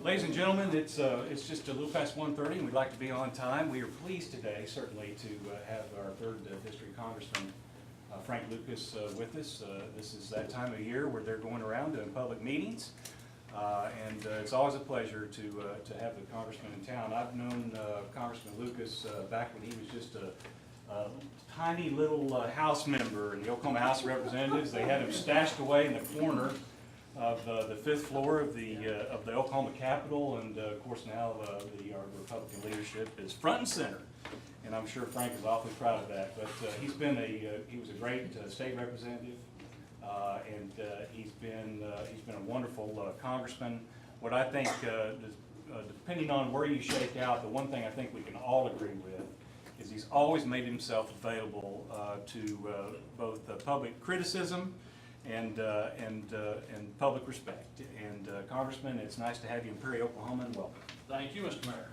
Ladies and gentlemen, it's just a little past 1:30, and we'd like to be on time. We are pleased today, certainly, to have our 3rd District Congressman Frank Lucas with us. This is that time of year where they're going around doing public meetings, and it's always a pleasure to have the congressman in town. I've known Congressman Lucas back when he was just a tiny little House member in the Oklahoma House of Representatives. They had him stashed away in the corner of the 5th floor of the Oklahoma Capitol, and of course now our Republican leadership is front and center, and I'm sure Frank is awfully proud of that. But he was a great state representative, and he's been a wonderful congressman. What I think, depending on where you shake out, the one thing I think we can all agree with is he's always made himself available to both public criticism and public respect. And Congressman, it's nice to have you in Perry, Oklahoma, and welcome. Thank you, Mr. Mayor.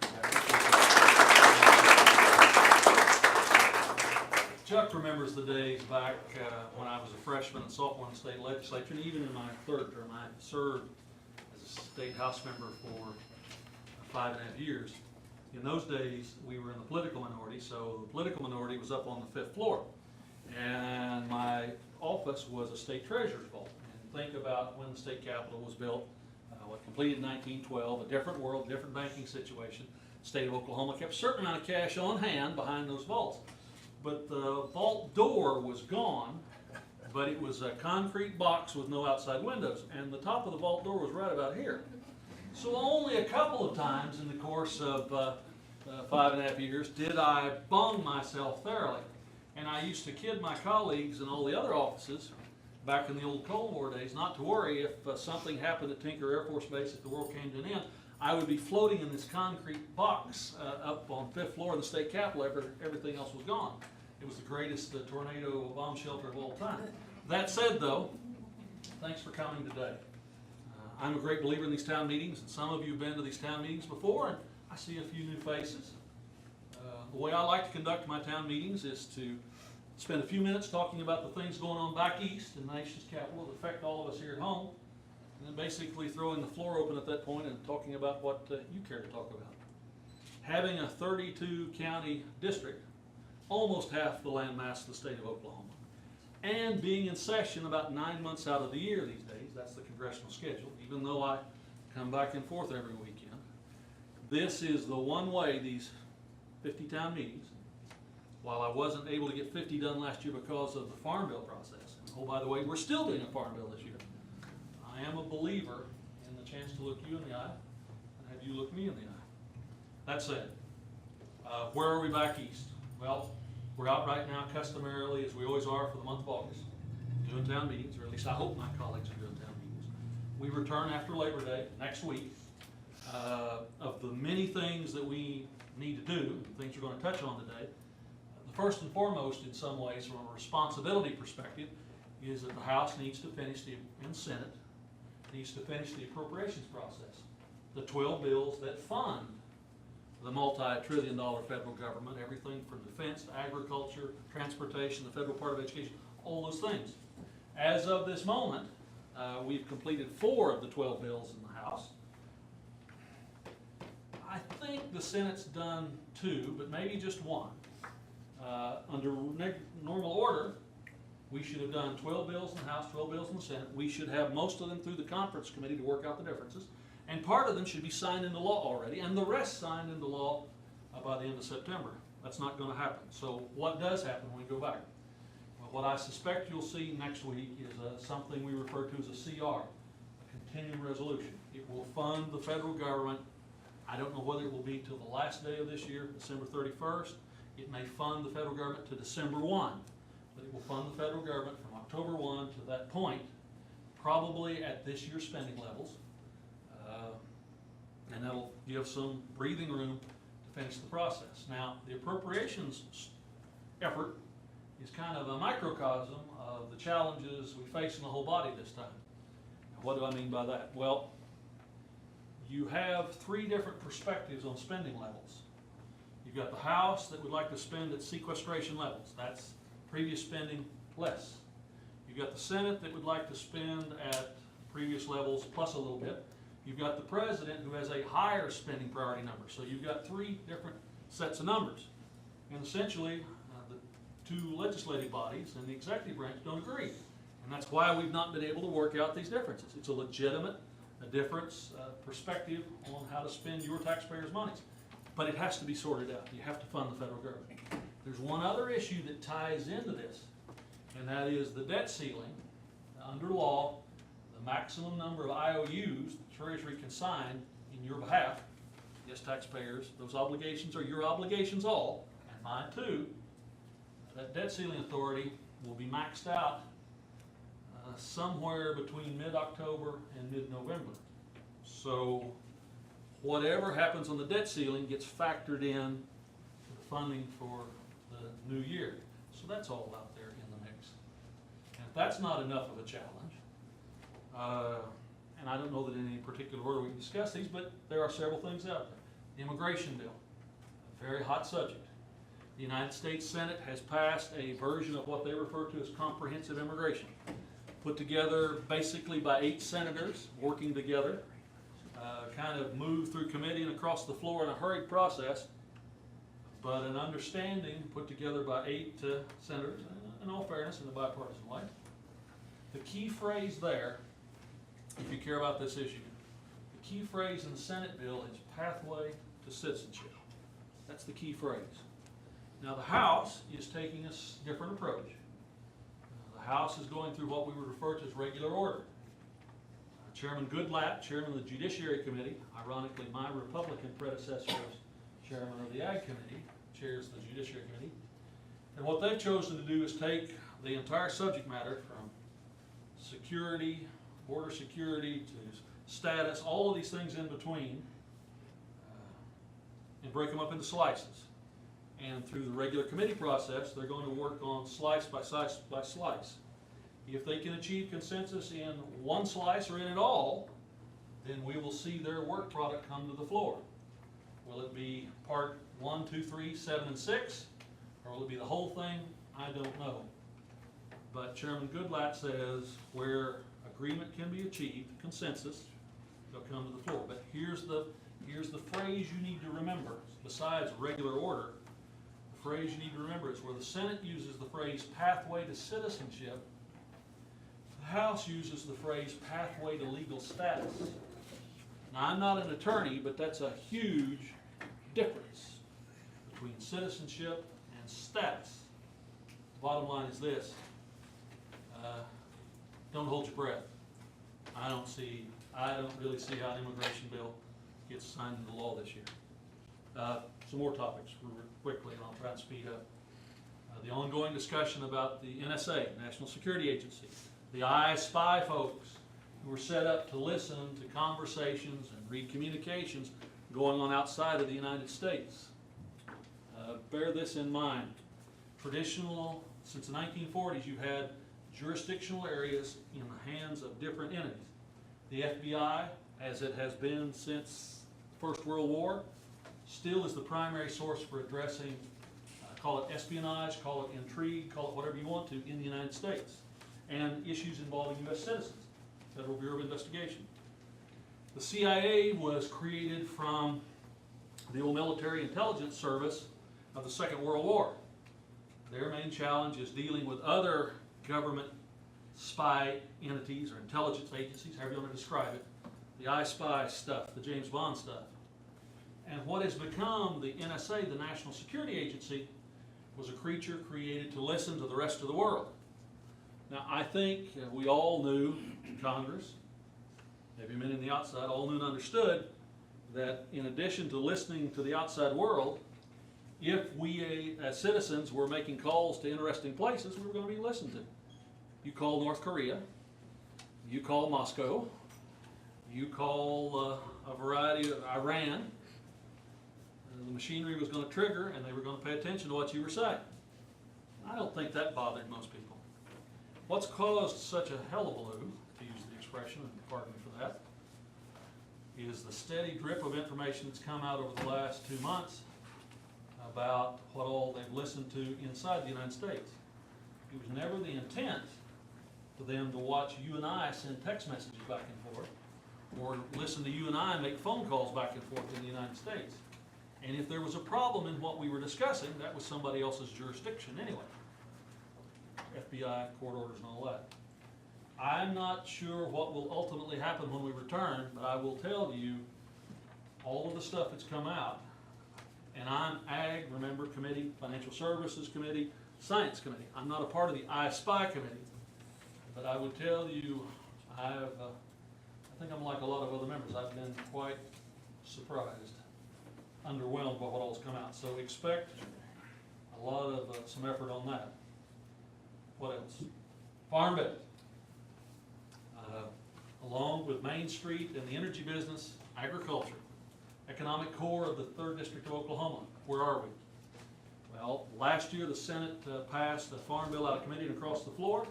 Chuck remembers the days back when I was a freshman and sophomore in the state legislature, and even in my 3rd term, I served as a state house member for 5.5 years. In those days, we were in the political minority, so the political minority was up on the 5th floor. And my office was a state treasurer's vault. And think about when the state capitol was built, completed in 1912, a different world, different banking situation. The state of Oklahoma kept a certain amount of cash on hand behind those vaults. But the vault door was gone, but it was a concrete box with no outside windows. And the top of the vault door was right about here. So only a couple of times in the course of 5.5 years did I bung myself thoroughly. And I used to kid my colleagues in all the other offices back in the old Cold War days not to worry if something happened at Tinker Air Force Base, if the world came to an end. I would be floating in this concrete box up on 5th floor of the state capitol after everything else was gone. It was the greatest tornado bomb shelter of all time. That said, though, thanks for coming today. I'm a great believer in these town meetings, and some of you have been to these town meetings before, and I see a few new faces. The way I like to conduct my town meetings is to spend a few minutes talking about the things going on back east in the nation's capital that affect all of us here at home, and then basically throwing the floor open at that point and talking about what you care to talk about. Having a 32 county district, almost half the landmass of the state of Oklahoma, and being in session about 9 months out of the year these days, that's the congressional schedule, even though I come back and forth every weekend. This is the one way these 50 town meetings, while I wasn't able to get 50 done last year because of the Farm Bill process. Oh, by the way, we're still doing a Farm Bill this year. I am a believer in the chance to look you in the eye and have you look me in the eye. That said, where are we back east? Well, we're out right now customarily, as we always are for the month of August, doing town meetings, or at least I hope my colleagues are doing town meetings. We return after Labor Day next week. Of the many things that we need to do, things we're going to touch on today, the first and foremost, in some ways, from a responsibility perspective, is that the House needs to finish and Senate needs to finish the appropriations process. The 12 bills that fund the multi-trillion-dollar federal government, everything from defense to agriculture, transportation, the federal part of education, all those things. As of this moment, we've completed 4 of the 12 bills in the House. I think the Senate's done 2, but maybe just 1. Under normal order, we should have done 12 bills in the House, 12 bills in the Senate. We should have most of them through the conference committee to work out the differences. And part of them should be signed into law already, and the rest signed into law by the end of September. That's not going to happen. So what does happen when we go back? Well, what I suspect you'll see next week is something we refer to as a CR, a continuing resolution. It will fund the federal government. I don't know whether it will be till the last day of this year, December 31st. It may fund the federal government to December 1, but it will fund the federal government from October 1 to that point, probably at this year's spending levels. And that'll give some breathing room to finish the process. Now, the appropriations effort is kind of a microcosm of the challenges we face in the whole body this time. What do I mean by that? Well, you have three different perspectives on spending levels. You've got the House that would like to spend at sequestration levels. That's previous spending less. You've got the Senate that would like to spend at previous levels plus a little bit. You've got the President who has a higher spending priority number. So you've got three different sets of numbers. And essentially, the two legislative bodies and the executive branch don't agree. And that's why we've not been able to work out these differences. It's a legitimate difference, perspective on how to spend your taxpayers' monies. But it has to be sorted out. You have to fund the federal government. There's one other issue that ties into this, and that is the debt ceiling. Under law, the maximum number of IOUs the Treasury can sign in your behalf, yes, taxpayers, those obligations are your obligations all, and mine too. That debt ceiling authority will be maxed out somewhere between mid-October and mid-November. So whatever happens on the debt ceiling gets factored in to the funding for the new year. So that's all out there in the mix. And if that's not enough of a challenge, and I don't know that in any particular order we can discuss these, but there are several things out there. The immigration bill, a very hot subject. The United States Senate has passed a version of what they refer to as comprehensive immigration, put together basically by 8 senators working together, kind of moved through committee and across the floor in a hurried process, but an understanding put together by 8 senators, in all fairness, in a bipartisan way. The key phrase there, if you care about this issue, the key phrase in the Senate bill is pathway to citizenship. That's the key phrase. Now the House is taking a different approach. The House is going through what we would refer to as regular order. Chairman Goodlatte, chairman of the Judiciary Committee, ironically my Republican predecessor as chairman of the Ag Committee, chairs the Judiciary Committee. And what they've chosen to do is take the entire subject matter from security, border security to status, all of these things in between, and break them up into slices. And through the regular committee process, they're going to work on slice by slice by slice. If they can achieve consensus in one slice or in it all, then we will see their work product come to the floor. Will it be part 1, 2, 3, 7, and 6? Or will it be the whole thing? I don't know. But Chairman Goodlatte says where agreement can be achieved, consensus, they'll come to the floor. But here's the phrase you need to remember, besides regular order. The phrase you need to remember is where the Senate uses the phrase pathway to citizenship, the House uses the phrase pathway to legal status. Now, I'm not an attorney, but that's a huge difference between citizenship and status. The bottom line is this. Don't hold your breath. I don't really see how an immigration bill gets signed into law this year. Some more topics quickly, and I'll try and speed up. The ongoing discussion about the NSA, National Security Agency, the I Spy folks who were set up to listen to conversations and read communications going on outside of the United States. Bear this in mind. Since the 1940s, you've had jurisdictional areas in the hands of different entities. The FBI, as it has been since the First World War, still is the primary source for addressing, call it espionage, call it intrigue, call it whatever you want to, in the United States, and issues involving U.S. citizens, Federal Bureau of Investigation. The CIA was created from the old military intelligence service of the Second World War. Their main challenge is dealing with other government spy entities or intelligence agencies, however you want to describe it, the I Spy stuff, the James Bond stuff. And what has become the NSA, the National Security Agency, was a creature created to listen to the rest of the world. Now, I think we all knew in Congress, maybe men in the outside, all knew and understood that in addition to listening to the outside world, if we as citizens were making calls to interesting places, we were going to be listened to. You call North Korea, you call Moscow, you call a variety of Iran, the machinery was gonna trigger and they were gonna pay attention to what you were saying. I don't think that bothered most people. What's caused such a hullabaloo, to use the expression, and pardon me for that, is the steady drip of information that's come out over the last 2 months about what all they've listened to inside the United States. It was never the intent for them to watch you and I send text messages back and forth, or listen to you and I make phone calls back and forth in the United States. And if there was a problem in what we were discussing, that was somebody else's jurisdiction anyway. FBI, court orders and all that. I'm not sure what will ultimately happen when we return, but I will tell you all of the stuff that's come out. And I'm Ag, remember, committee, Financial Services Committee, Science Committee. I'm not a part of the I Spy Committee, but I would tell you, I think I'm like a lot of other members. I've been quite surprised, underwhelmed by what all's come out. So expect a lot of some effort on that. What else? Farm bill. Along with Main Street and the energy business, agriculture, economic core of the 3rd District of Oklahoma. Where are we? Well, last year the Senate passed a farm bill out of committee and across the floor.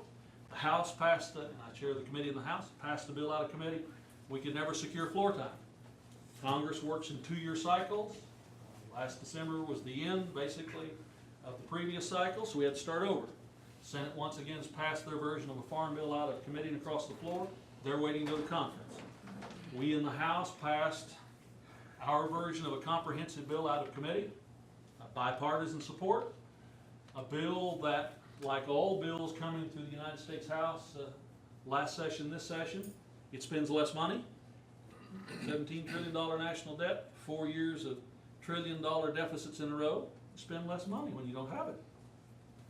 The House passed, and I chair the committee in the House, passed the bill out of committee. We could never secure floor time. Congress works in 2-year cycles. Last December was the end, basically, of the previous cycle, so we had to start over. Senate once again has passed their version of a farm bill out of committee and across the floor. They're waiting to go to conference. We in the House passed our version of a comprehensive bill out of committee, bipartisan support, a bill that, like all bills coming through the United States House last session, this session, it spends less money. $17 trillion national debt, 4 years of $1 trillion deficits in a row. Spend less money when you don't have it.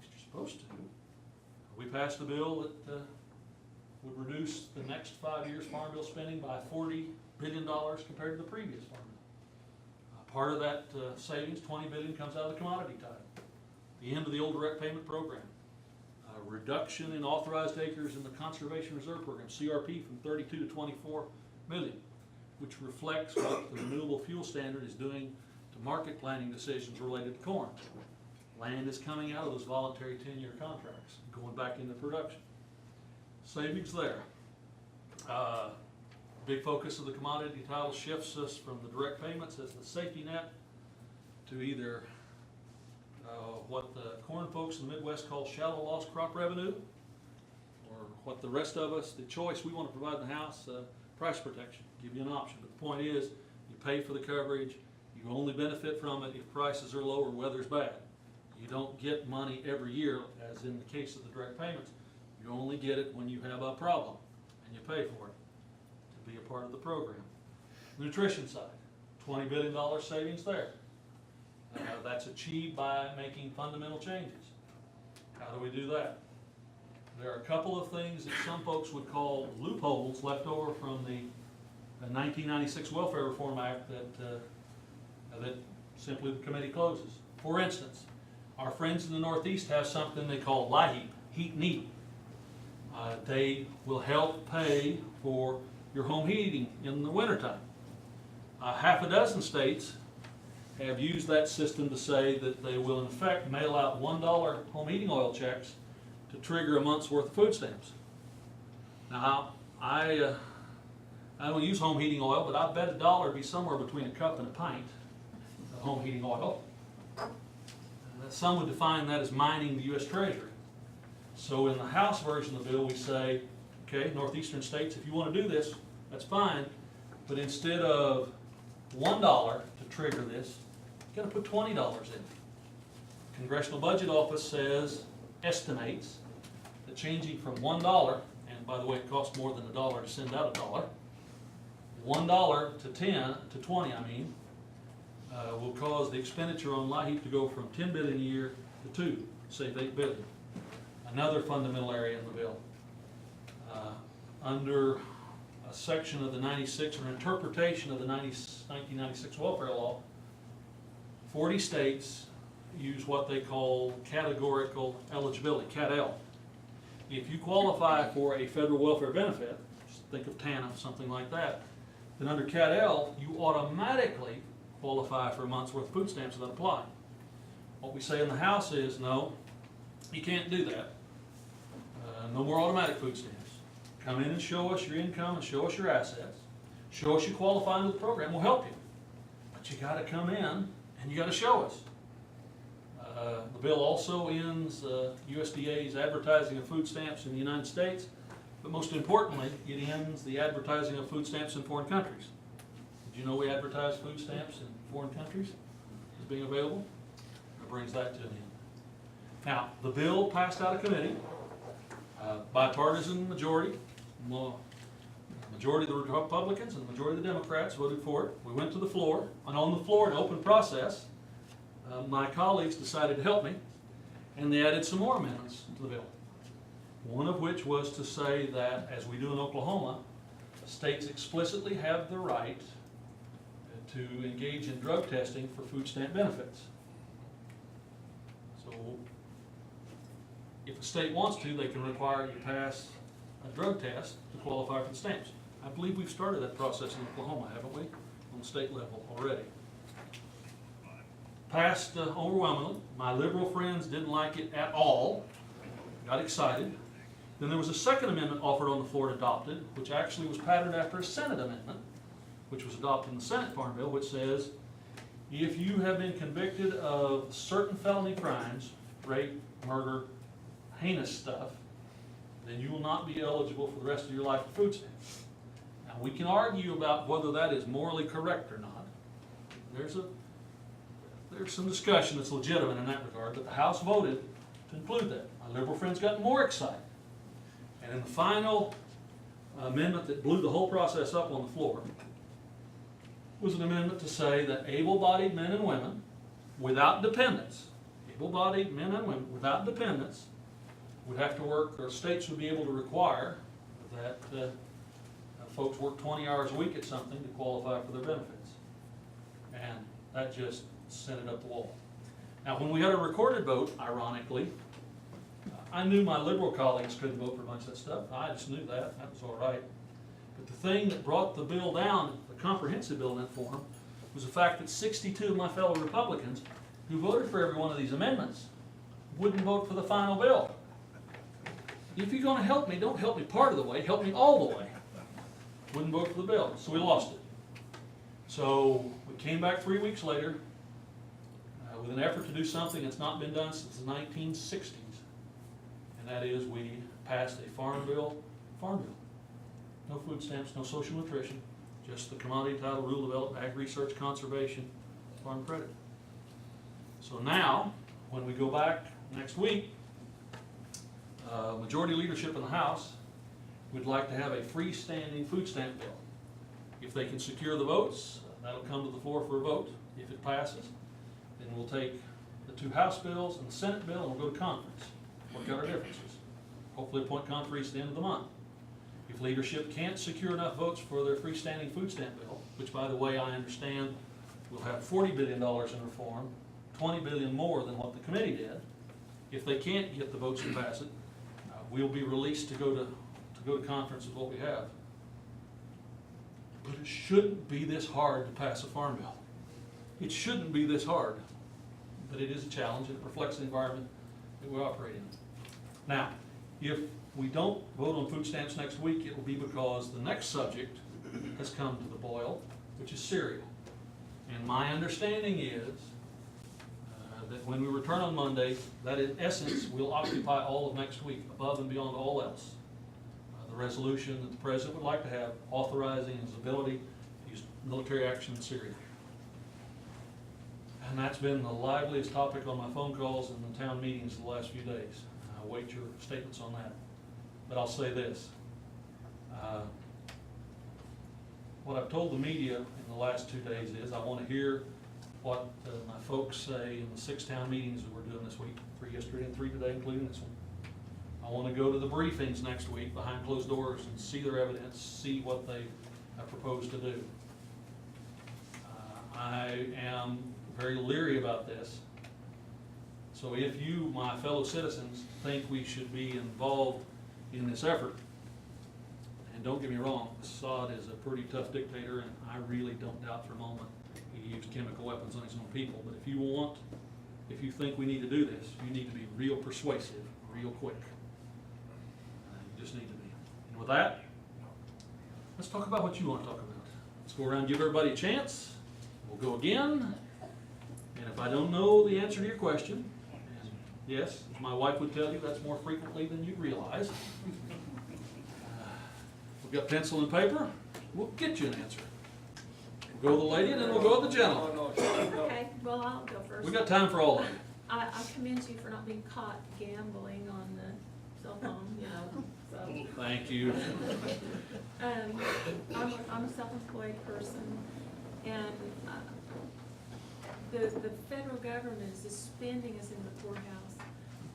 You're supposed to. We passed a bill that would reduce the next 5 years farm bill spending by $40 billion compared to the previous farm bill. Part of that savings, $20 billion, comes out of the commodity type. The end of the old direct payment program. Reduction in authorized acres in the Conservation Reserve Program, CRP, from 32 to 24 million, which reflects what the Renewable Fuel Standard is doing to market planning decisions related to corn. Land is coming out of those voluntary 10-year contracts, going back into production. Savings there. Big focus of the commodity title shifts us from the direct payments as the safety net to either what the corn folks in the Midwest call shallow loss crop revenue, or what the rest of us, the choice we want to provide in the House, price protection, give you an option. But the point is, you pay for the coverage, you only benefit from it if prices are low or weather's bad. You don't get money every year, as in the case of the direct payments. You only get it when you have a problem, and you pay for it to be a part of the program. Nutrition side, $20 billion savings there. That's achieved by making fundamental changes. How do we do that? There are a couple of things that some folks would call loopholes left over from the 1996 Welfare Reform Act that simply the committee closes. For instance, our friends in the Northeast have something they call LIHEAP, heat and eat. They will help pay for your home heating in the wintertime. Half a dozen states have used that system to say that they will in effect mail out $1 home heating oil checks to trigger a month's worth of food stamps. Now, I don't use home heating oil, but I bet $1 would be somewhere between a cup and a pint of home heating oil. Some would define that as mining the U.S. Treasury. So in the House version of the bill, we say, okay, northeastern states, if you want to do this, that's fine, but instead of $1 to trigger this, you've got to put $20 in. Congressional Budget Office estimates that changing from $1, and by the way, it costs more than $1 to send out $1, $1 to 20, will cause the expenditure on LIHEAP to go from $10 billion a year to $2, save $8 billion. Another fundamental area in the bill. Under a section of the 96, or interpretation of the 1996 welfare law, 40 states use what they call categorical eligibility, CAT-L. If you qualify for a federal welfare benefit, just think of TANF, something like that, then under CAT-L, you automatically qualify for a month's worth of food stamps that apply. What we say in the House is, no, you can't do that. No more automatic food stamps. Come in and show us your income and show us your assets. Show us you qualify into the program, we'll help you. But you gotta come in and you gotta show us. The bill also ends USDA's advertising of food stamps in the United States, but most importantly, it ends the advertising of food stamps in foreign countries. Did you know we advertise food stamps in foreign countries as being available? It brings that to an end. Now, the bill passed out of committee, bipartisan majority. Majority of the Republicans and the majority of the Democrats voted for it. We went to the floor, and on the floor, an open process, my colleagues decided to help me, and they added some more amendments to the bill. One of which was to say that, as we do in Oklahoma, states explicitly have the right to engage in drug testing for food stamp benefits. So, if a state wants to, they can require you pass a drug test to qualify for the stamps. I believe we've started that process in Oklahoma, haven't we? On the state level already. Passed overwhelmingly. My liberal friends didn't like it at all. Got excited. Then there was a second amendment offered on the floor and adopted, which actually was patterned after a Senate amendment, which was adopted in the Senate Farm Bill, which says, if you have been convicted of certain felony crimes, rape, murder, heinous stuff, then you will not be eligible for the rest of your life for food stamps. Now, we can argue about whether that is morally correct or not. There's some discussion that's legitimate in that regard, but the House voted to include that. My liberal friends got more excited. And in the final amendment that blew the whole process up on the floor was an amendment to say that able-bodied men and women without dependents, able-bodied men and women without dependents would have to work, or states would be able to require that folks work 20 hours a week at something to qualify for their benefits. And that just sent it up the wall. Now, when we had a recorded vote, ironically, I knew my liberal colleagues couldn't vote for a bunch of that stuff. I just knew that. That was all right. But the thing that brought the bill down, the comprehensive bill in that form, was the fact that 62 of my fellow Republicans who voted for every one of these amendments wouldn't vote for the final bill. If you're going to help me, don't help me part of the way, help me all the way. Wouldn't vote for the bill, so we lost it. So we came back 3 weeks later with an effort to do something that's not been done since the 1960s. And that is, we passed a farm bill. No food stamps, no social nutrition, just the commodity title, rural development, ag research, conservation, farm credit. So now, when we go back next week, majority leadership in the House would like to have a freestanding food stamp bill. If they can secure the votes, that'll come to the floor for a vote. If it passes, then we'll take the two House bills and the Senate bill and we'll go to conference, work out our differences. Hopefully appoint conferees at the end of the month. If leadership can't secure enough votes for their freestanding food stamp bill, which by the way I understand will have $40 billion in reform, $20 billion more than what the committee did. If they can't get the votes to pass it, we'll be released to go to conference with what we have. But it shouldn't be this hard to pass a farm bill. It shouldn't be this hard, but it is a challenge and it reflects the environment that we operate in. Now, if we don't vote on food stamps next week, it will be because the next subject has come to the boil, which is cereal. And my understanding is that when we return on Monday, that in essence will occupy all of next week, above and beyond all else. The resolution that the President would like to have authorizing his ability to use military action in Syria. And that's been the liveliest topic on my phone calls and the town meetings the last few days. I await your statements on that. But I'll say this. What I've told the media in the last 2 days is I want to hear what my folks say in the 6 town meetings that we're doing this week, 3 yesterday and 3 today, including this one. I want to go to the briefings next week behind closed doors and see their evidence, see what they have proposed to do. I am very leery about this. So if you, my fellow citizens, think we should be involved in this effort, and don't get me wrong, Assad is a pretty tough dictator, and I really don't doubt for a moment he used chemical weapons on his own people. But if you think we need to do this, you need to be real persuasive, real quick. You just need to be. And with that, let's talk about what you want to talk about. Let's go around, give everybody a chance. We'll go again. And if I don't know the answer to your question, and yes, as my wife would tell you, that's more frequently than you realize. We've got pencil and paper. We'll get you an answer. We'll go to the lady and then we'll go to the gentleman. Okay, well, I'll go first. We got time for all of you. I commend you for not being caught gambling on the cell phone, you know, so. Thank you. I'm a self-employed person, and the federal government is just spending us in the poorhouse.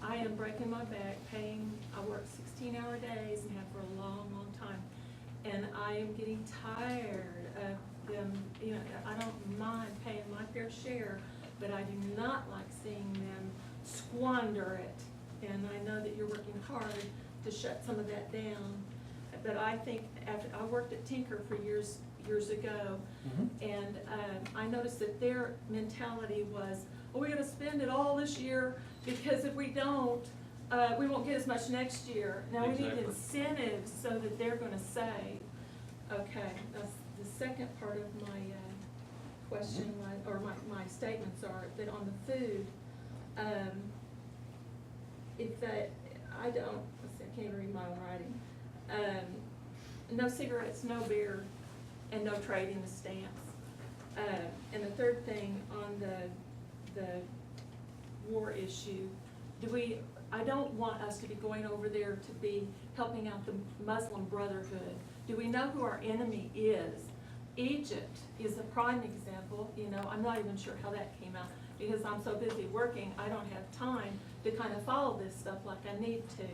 I am breaking my back, I work 16-hour days and have for a long, long time. And I am getting tired of them, you know, I don't mind paying my fair share, but I do not like seeing them squander it. And I know that you're working hard to shut some of that down. But I think I worked at Tinker for years ago, and I noticed that their mentality was, well, we're gonna spend it all this year, because if we don't, we won't get as much next year. Now we need incentives so that they're gonna save. Okay, that's the second part of my question, or my statements are that on the food, if that, I don't, let's see, I can't even read my own writing. No cigarettes, no beer, and no trading the stamps. And the third thing on the war issue, I don't want us to be going over there to be helping out the Muslim Brotherhood. Do we know who our enemy is? Egypt is a prime example. You know, I'm not even sure how that came out, because I'm so busy working, I don't have time to kind of follow this stuff like I need to.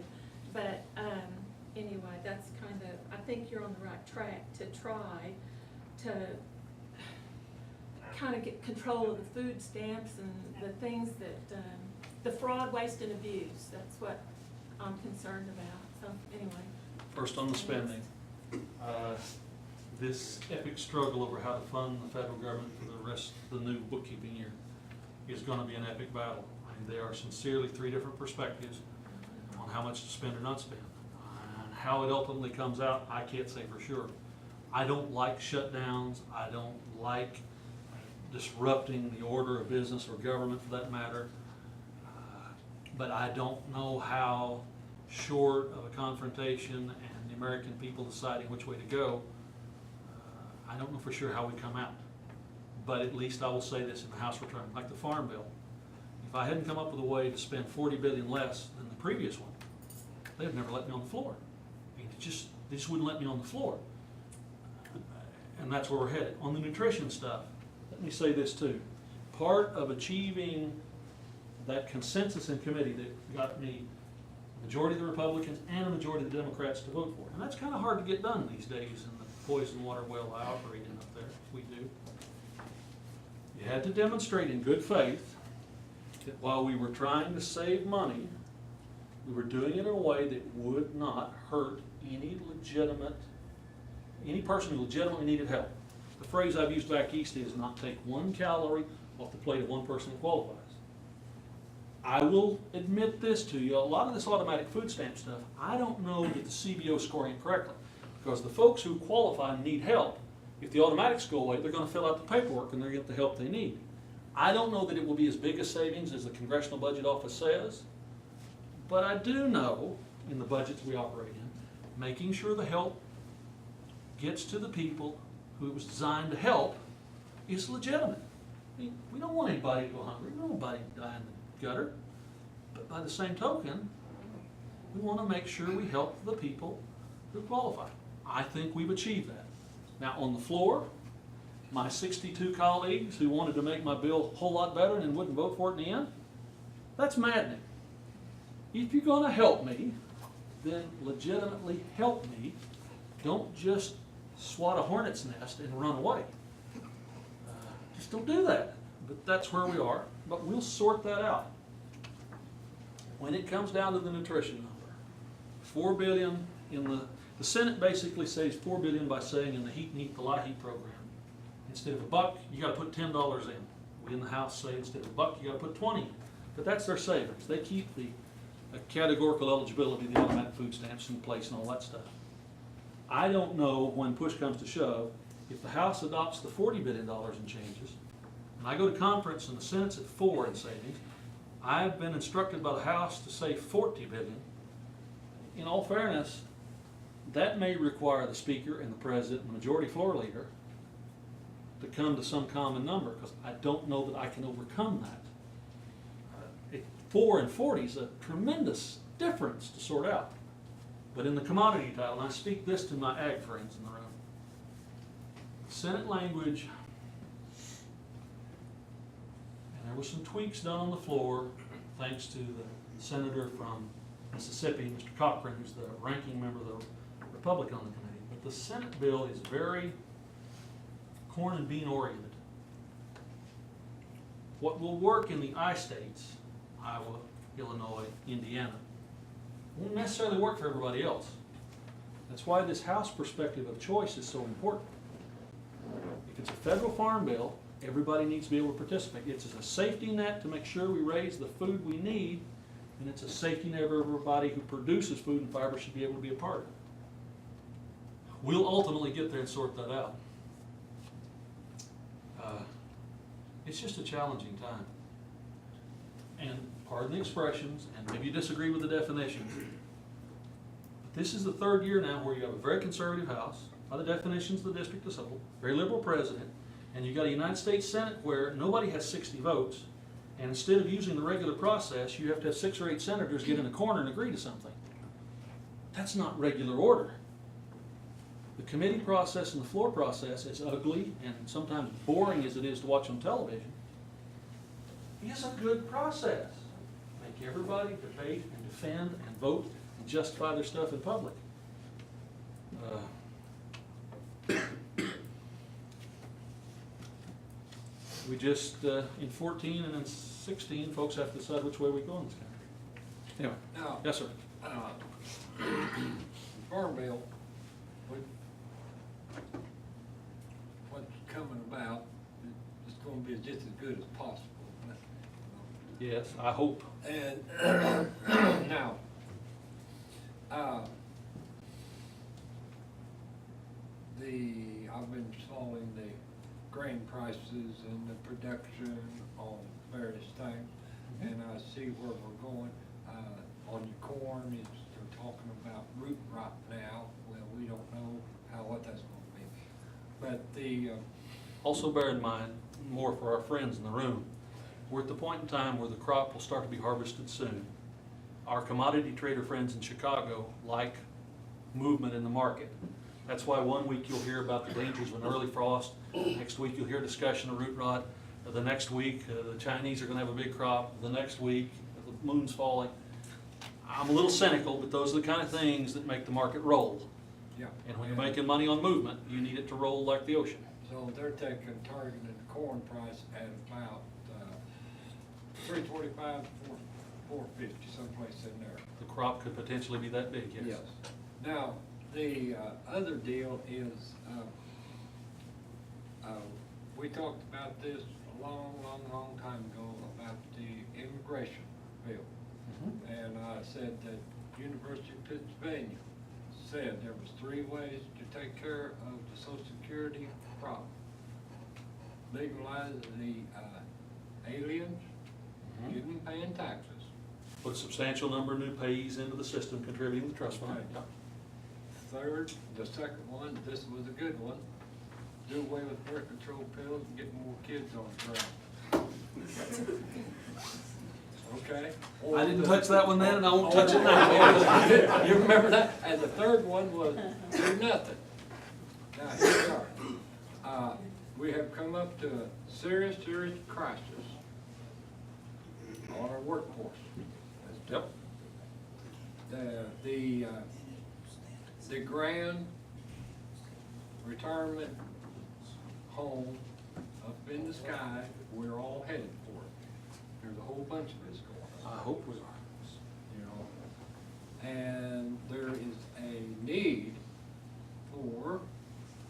But anyway, that's kind of, I think you're on the right track to try to kind of get control of the food stamps and the things that, the fraud, waste, and abuse. That's what I'm concerned about. So anyway. First on the spending. This epic struggle over how to fund the federal government for the rest of the new bookkeeping year is going to be an epic battle. I mean, there are sincerely three different perspectives on how much to spend or not spend. And how it ultimately comes out, I can't say for sure. I don't like shutdowns. I don't like disrupting the order of business or government for that matter. But I don't know how, short of a confrontation and the American people deciding which way to go, I don't know for sure how we come out. But at least I will say this in the House return, like the Farm Bill. If I hadn't come up with a way to spend $40 billion less than the previous one, they'd never let me on the floor. I mean, they just wouldn't let me on the floor. And that's where we're headed. On the nutrition stuff, let me say this too. Part of achieving that consensus in committee that got me a majority of the Republicans and a majority of the Democrats to vote for it. And that's kind of hard to get done these days in the poison water well I operate in up there, if we do. You had to demonstrate in good faith that while we were trying to save money, we were doing it in a way that would not hurt any person who legitimately needed help. The phrase I've used back east is not take 1 calorie off the plate of one person who qualifies. I will admit this to you, a lot of this automatic food stamp stuff, I don't know that the CBO is scoring correctly. Because the folks who qualify and need help, if the automatics go away, they're going to fill out the paperwork and they're going to get the help they need. I don't know that it will be as big a savings as the Congressional Budget Office says, but I do know, in the budgets we operate in, making sure the help gets to the people who it was designed to help is legitimate. I mean, we don't want anybody to go hungry. We don't want anybody to die in the gutter. But by the same token, we want to make sure we help the people who qualify. I think we've achieved that. Now, on the floor, my 62 colleagues who wanted to make my bill a whole lot better and wouldn't vote for it in the end, that's maddening. If you're going to help me, then legitimately help me. Don't just swat a hornet's nest and run away. Just don't do that. But that's where we are. But we'll sort that out. When it comes down to the nutrition number, $4 billion in the Senate basically saves $4 billion by saying in the Heat and Heat, the Lot of Heat program, instead of $1, you gotta put $10 in. We in the House say instead of $1, you gotta put 20. But that's their savings. They keep the categorical eligibility, the automatic food stamps in place and all that stuff. I don't know when push comes to shove, if the House adopts the $40 billion in changes, and I go to conference and the Senate's at 4 in savings, I've been instructed by the House to say 40 billion. In all fairness, that may require the Speaker and the President and the Majority Floor Leader to come to some common number, because I don't know that I can overcome that. 4 and 40 is a tremendous difference to sort out. But in the commodity title, and I speak this to my ag friends in the room, Senate language, and there were some tweaks done on the floor, thanks to the senator from Mississippi, Mr. Cochran, who's the ranking member of the Republican on the committee. But the Senate bill is very corn and bean oriented. What will work in the I states, Iowa, Illinois, Indiana, won't necessarily work for everybody else. That's why this House perspective of choice is so important. If it's a federal farm bill, everybody needs to be able to participate. It's a safety net to make sure we raise the food we need, and it's a safety net for everybody who produces food and fiber should be able to be a part of it. We'll ultimately get there and sort that out. It's just a challenging time. And pardon the expressions, and maybe you disagree with the definitions, but this is the 3rd year now where you have a very conservative House, by the definitions of the district as a whole, very liberal president, and you've got a United States Senate where nobody has 60 votes, and instead of using the regular process, you have to have 6 or 8 senators get in a corner and agree to something. That's not regular order. The committee process and the floor process, as ugly and sometimes boring as it is to watch on television, is a good process. Make everybody debate and defend and vote and justify their stuff in public. We just, in 14 and in 16, folks have to decide which way we go in this country. Anyway, Now, yes, sir. Farm bill, what's coming about, it's gonna be just as good as possible. Yes, I hope. And now, I've been following the grain prices and the production on various things, and I see where we're going. On your corn, they're talking about root rot now. Well, we don't know what that's gonna be. But Also bear in mind, more for our friends in the room, we're at the point in time where the crop will start to be harvested soon. Our commodity trader friends in Chicago like movement in the market. That's why one week you'll hear about the dangers of an early frost, next week you'll hear discussion of root rot, the next week the Chinese are going to have a big crop, the next week the moon's falling. I'm a little cynical, but those are the kind of things that make the market roll. yeah. And when you're making money on movement, you need it to roll like the ocean. So they're targeting the corn price at about $3.25 to $4.50, someplace in there. The crop could potentially be that big, yes. Now, the other deal is, we talked about this a long time ago about the immigration bill. Mhm. And I said that University of Pennsylvania said there was 3 ways to take care of the Social Security problem. Legalize the aliens, Mhm. get them paying taxes. Put a substantial number of new payees into the system, contributing to the trust fund. Right. Yeah. Third, the second one, this was a good one, do away with birth control pills and get more kids on the ground. Okay? I didn't touch that one then, and I won't touch it now. You remember that? And the third one was do nothing. Now, here we are. We have come up to a serious crisis on our workforce. Yep. The grand retirement home up in the sky, we're all headed for it. There's a whole bunch of this going on. I hope we are. You know, and there is a need for,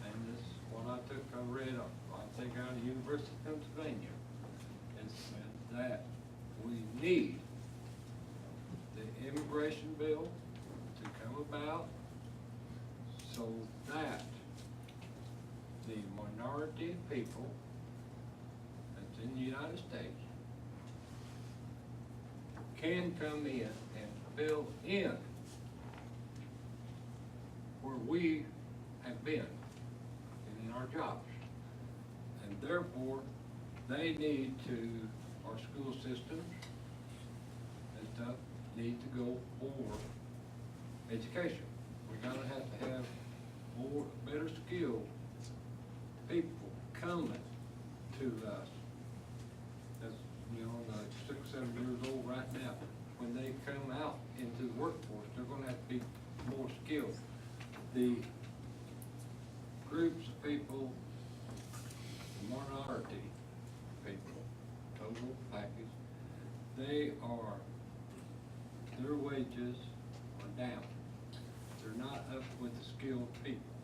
and this one I read think out of the University of Pennsylvania, and said that we need the immigration bill to come about so that the minority of people that's in the United States can come in and fill in where we have been in our jobs. And therefore, they need to, our school systems and stuff, need to go for education. We're gonna have to have more, better skilled people coming to us. That's, you know, like 6, 7 years old right now. When they come out into the workforce, they're gonna have to be more skilled. The groups of people, the minority people, total package, their wages are down. They're not up with the skilled people.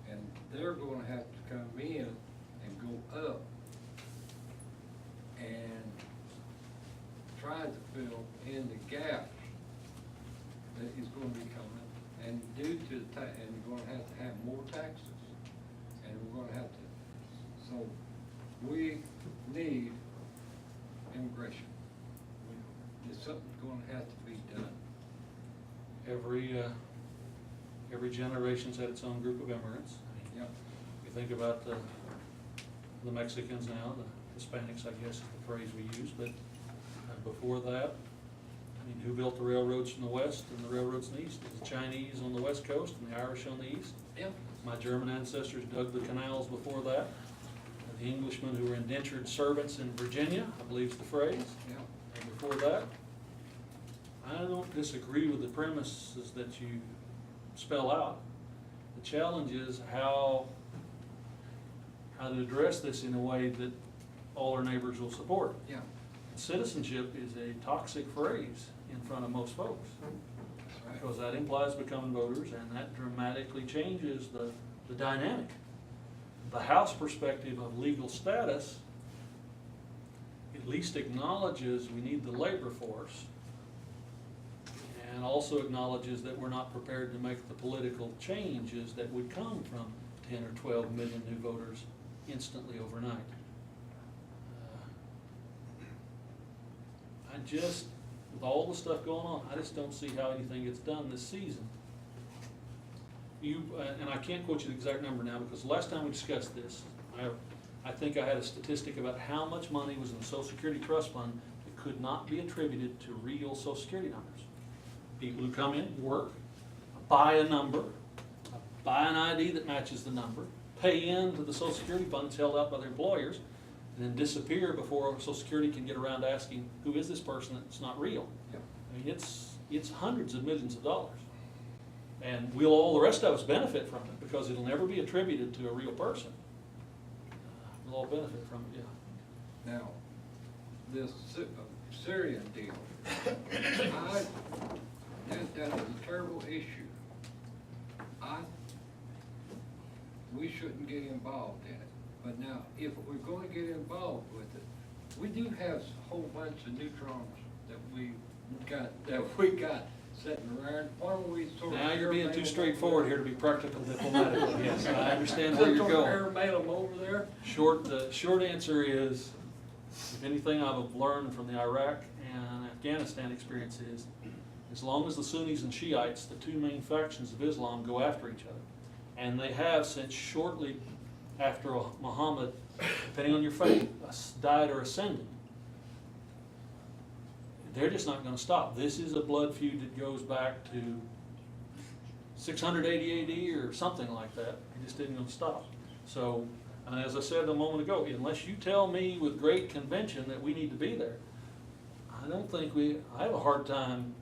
And they're gonna have to come in and go up and try to fill in the gaps that is gonna be coming. And due to the and we're gonna have to have more taxes. And we're gonna have to, so we need immigration. Something's gonna have to be done. Every generation's had its own group of immigrants. Yeah. You think about the Mexicans now, the Hispanics, I guess is the phrase we use, but before that, I mean, who built the railroads from the west and the railroads in the east? It was the Chinese on the west coast and the Irish on the east. Yeah. My German ancestors dug the canals before that. The Englishmen who were indentured servants in Virginia, I believe is the phrase. Yeah. And before that, I don't disagree with the premises that you spell out. The challenge is how to address this in a way that all our neighbors will support. Yeah. Citizenship is a toxic phrase in front of most folks, That's right. because that implies becoming voters, and that dramatically changes the dynamic. The House perspective of legal status at least acknowledges we need the labor force, and also acknowledges that we're not prepared to make the political changes that would come from 10 or 12 million new voters instantly overnight. With all the stuff going on, I just don't see how anything gets done this season. And I can't quote you the exact number now, because the last time we discussed this, I think I had a statistic about how much money was in the Social Security Trust Fund that could not be attributed to real Social Security numbers. People who come in, work, buy a number, buy an ID that matches the number, pay into the Social Security Fund that's held out by their employers, and then disappear before Social Security can get around to asking, who is this person that's not real? Yep. I mean, it's hundreds of millions of dollars. And all the rest of us benefit from it, because it'll never be attributed to a real person. We'll all benefit from it, yeah. Now, this Syrian deal, that is a terrible issue. We shouldn't get involved in it. But now, if we're gonna get involved with it, we do have a whole bunch of neutrons that we got sitting around. Why don't we sort of... Now you're being too straightforward here to be practical diplomatically. Yes, I understand where you're going. Airmail them over there? The short answer is, if anything I've learned from the Iraq and Afghanistan experience is, as long as the Sunnis and Shiites, the two main factions of Islam, go after each other, and they have since shortly after Muhammad, depending on your faith, died or ascended, they're just not going to stop. This is a blood feud that goes back to 680 AD or something like that. It just isn't going to stop. So, and as I said a moment ago, unless you tell me with great conviction that we need to be there, I have a hard time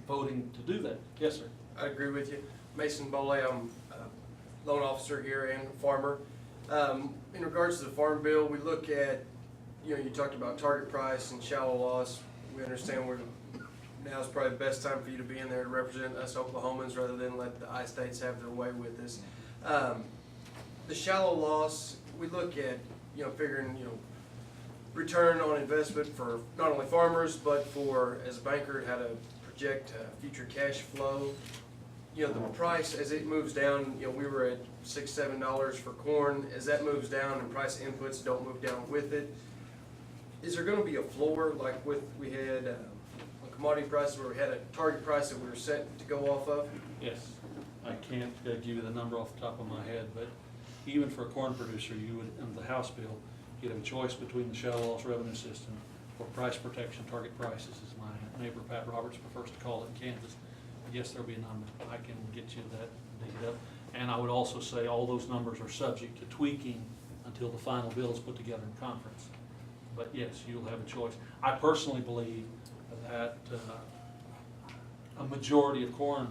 voting to do that. Yes, sir. I agree with you. Mason Bole, I'm a loan officer here and a farmer. In regards to the farm bill, we look at, you talked about target price and shallow loss. We understand now is probably the best time for you to be in there to represent us Oklahomans rather than let the I-states have their way with this. The shallow loss we look at, figuring, return on investment for not only farmers, but for, as a banker, how to project future cash flow. The price, as it moves down, we were at $6, $7 for corn. As that moves down and price inputs don't move down with it, is there gonna be a floor like we had on commodity prices where we had a target price that we were set to go off of? Yes, I can't give you the number off the top of my head, but even for a corn producer, you would, in the House bill, you'd have a choice between the shallow loss revenue system or price protection target prices, as my neighbor Pat Roberts prefers to call it in Kansas. Yes, there'll be a number. I can get you that, dig it up. And I would also say all those numbers are subject to tweaking until the final bill is put together in conference. But yes, you'll have a choice. I personally believe that a majority of corn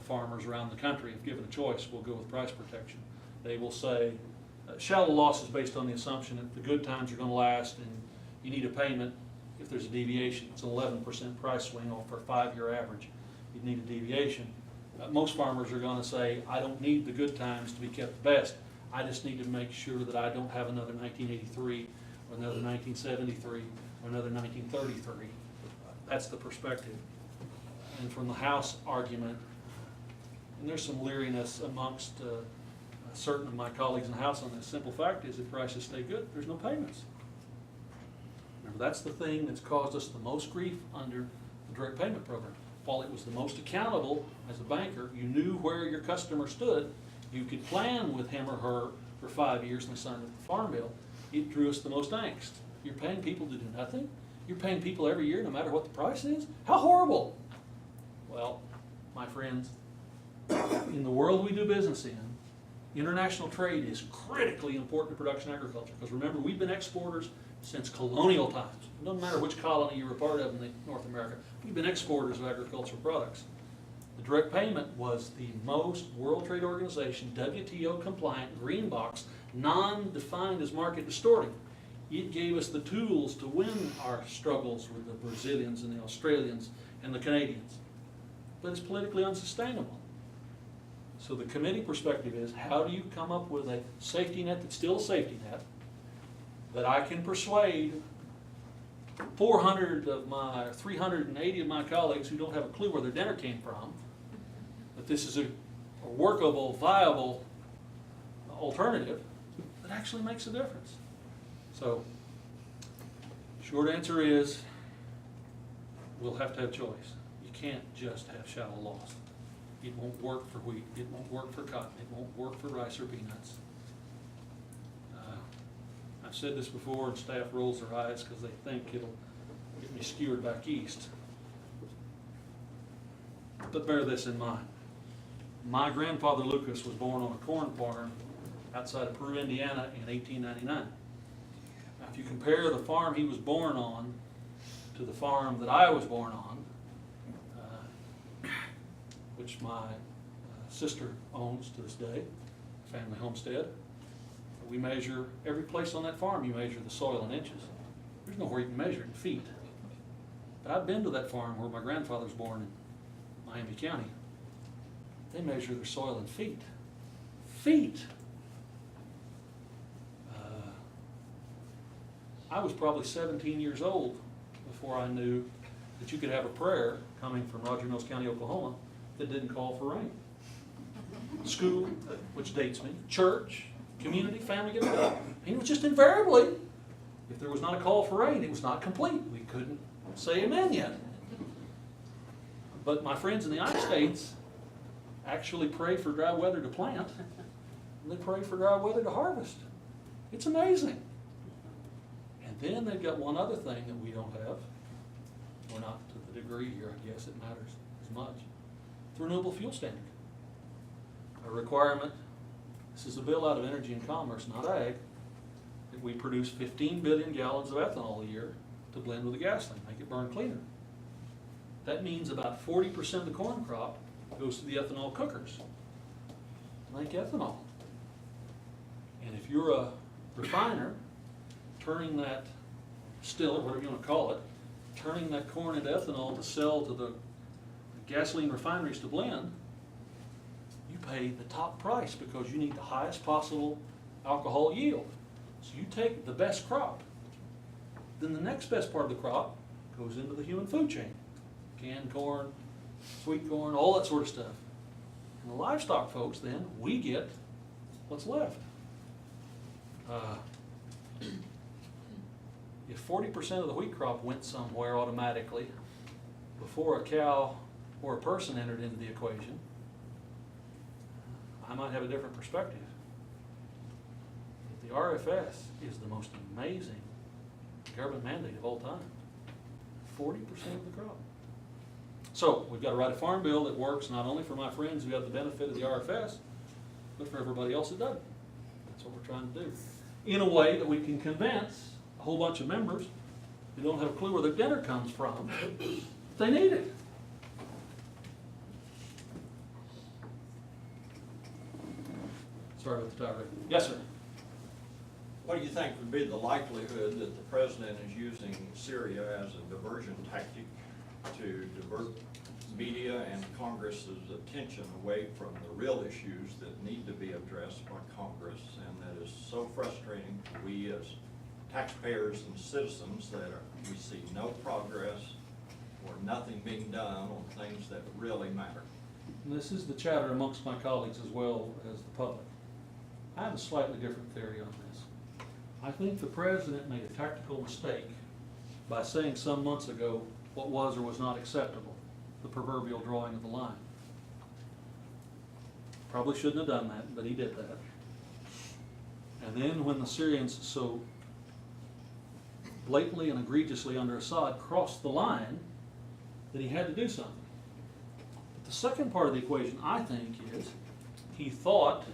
farmers around the country, if given a choice, will go with price protection. They will say, shallow loss is based on the assumption that the good times are going to last and you need a payment if there's a deviation. It's an 11% price swing for a 5-year average. You'd need a deviation. Most farmers are going to say, I don't need the good times to be kept the best. I just need to make sure that I don't have another 1983 or another 1973 or another 1933. That's the perspective. And from the House argument, and there's some leeriness amongst certain of my colleagues in the House on this. Simple fact is, if prices stay good, there's no payments. Remember, that's the thing that's caused us the most grief under the direct payment program. While it was the most accountable as a banker, you knew where your customer stood, you could plan with him or her for 5 years and they signed the farm bill, it drew us the most angst. You're paying people to do nothing? You're paying people every year no matter what the price is? How horrible! Well, my friends, in the world we do business in, international trade is critically important to production agriculture. Because remember, we've been exporters since colonial times. It doesn't matter which colony you're a part of in North America. We've been exporters of agricultural products. The direct payment was the most World Trade Organization, WTO compliant, green box, non-defined as market distorting. It gave us the tools to win our struggles with the Brazilians and the Australians and the Canadians. But it's politically unsustainable. So the committee perspective is, how do you come up with a safety net that's still a safety net, that I can persuade 380 of my colleagues who don't have a clue where their dinner came from, that this is a workable, viable alternative that actually makes a difference. So, short answer is, we'll have to have choice. You can't just have shallow loss. It won't work for wheat, it won't work for cotton, it won't work for rice or peanuts. I've said this before and staff rolls their eyes because they think it'll get me skewered back east. But bear this in mind. My grandfather Lucas was born on a corn farm outside of Peru, Indiana in 1899. Now, if you compare the farm he was born on to the farm that I was born on, which my sister owns to this day, family homestead, we measure every place on that farm. You measure the soil in inches. There's nowhere you can measure it in feet. But I've been to that farm where my grandfather was born in Miami County. They measure their soil in feet. Feet! I was probably 17 years old before I knew that you could have a prayer coming from Roger Mills County, Oklahoma, that didn't call for rain. School, which dates me, church, community, family, get together. And it was just invariably, if there was not a call for rain, it was not complete. We couldn't say amen yet. But my friends in the United States actually pray for dry weather to plant, and they pray for dry weather to harvest. It's amazing. And then they've got one other thing that we don't have, or not to the degree here, I guess it matters as much. The renewable fuel standard. A requirement, this is a bill out of Energy and Commerce, not Ag, that we produce 15 billion gallons of ethanol a year to blend with the gasoline, make it burn cleaner. That means about 40% of the corn crop goes to the ethanol cookers to make ethanol. And if you're a refiner, turning that still, whatever you want to call it, turning that corn into ethanol to sell to the gasoline refineries to blend, you pay the top price because you need the highest possible alcohol yield. So you take the best crop, then the next best part of the crop goes into the human food chain. Canned corn, sweet corn, all that sort of stuff. And the livestock folks, then, we get what's left. If 40% of the wheat crop went somewhere automatically before a cow or a person entered into the equation, I might have a different perspective. But the RFS is the most amazing government mandate of all time. 40% of the crop. So we've got to write a farm bill that works not only for my friends who have the benefit of the RFS, but for everybody else that doesn't. That's what we're trying to do. In a way that we can convince a whole bunch of members who don't have a clue where their dinner comes from, they need it. Sorry about the tirade. Yes, sir. What do you think would be the likelihood that the president is using Syria as a diversion tactic to divert media and Congress's attention away from the real issues that need to be addressed by Congress, and that is so frustrating to we as taxpayers and citizens that we see no progress or nothing being done on things that really matter? And this is the chatter amongst my colleagues as well as the public. I have a slightly different theory on this. I think the president made a tactical mistake by saying some months ago what was or was not acceptable, the proverbial drawing of the line. Probably shouldn't have done that, but he did that. And then when the Syrians so blatantly and egregiously under Assad crossed the line, that he had to do something. But the second part of the equation, I think, is he thought